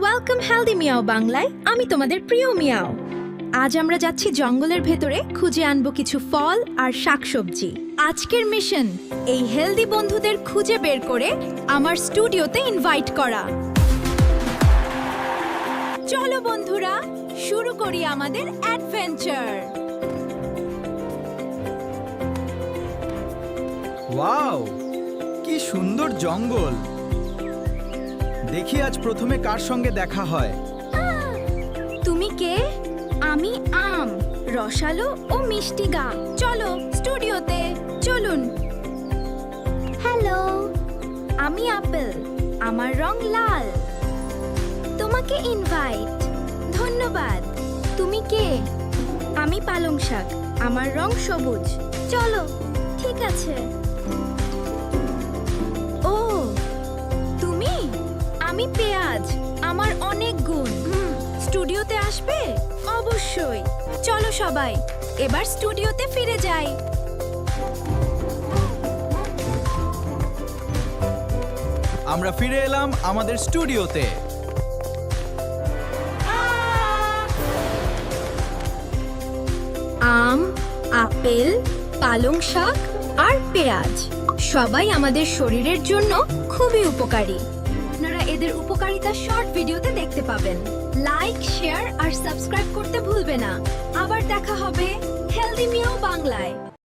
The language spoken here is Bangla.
ওয়েলকাম হেলদি মিয়াও বাংলায়। আমি তোমাদের প্রিয় মিয়াও। আজ আমরা যাচ্ছি জঙ্গলের ভেতরে, খুঁজে আনবো কিছু ফল আর শাকসবজি। আজকের মিশন এই হেলদি বন্ধুদের খুঁজে বের করে আমার স্টুডিওতে ইনভাইট করা। চলো বন্ধুরা, শুরু করি আমাদের অ্যাডভেঞ্চার। ওয়াও, কি সুন্দর জঙ্গল! দেখি আজ প্রথমে কার সঙ্গে দেখা হয়। তুমি কে? আমি আম, রসালো ও মিষ্টি গা। চলো স্টুডিওতে, চলুন। হ্যালো, আমি আপেল, আমার রং লাল। তোমাকে ইনভাইট। ধন্যবাদ। তুমি কে? আমি পালং শাক, আমার রং সবুজ। চলো, ঠিক আছে। ও, তুমি? আমি পেঁয়াজ, আমার অনেক গুণ। স্টুডিওতে আসবে? অবশ্যই। চলো সবাই, এবার স্টুডিওতে ফিরে যাই। আমরা ফিরে এলাম আমাদের স্টুডিওতে। আম, আপেল, পালং শাক আর পেঁয়াজ সবাই আমাদের শরীরের জন্য খুবই উপকারী। আপনারা এদের উপকারিতা শর্ট ভিডিওতে দেখতে পাবেন। লাইক, শেয়ার আর সাবস্ক্রাইব করতে ভুলবে না। আবার দেখা হবে হেলদি মিয়াও বাংলায়।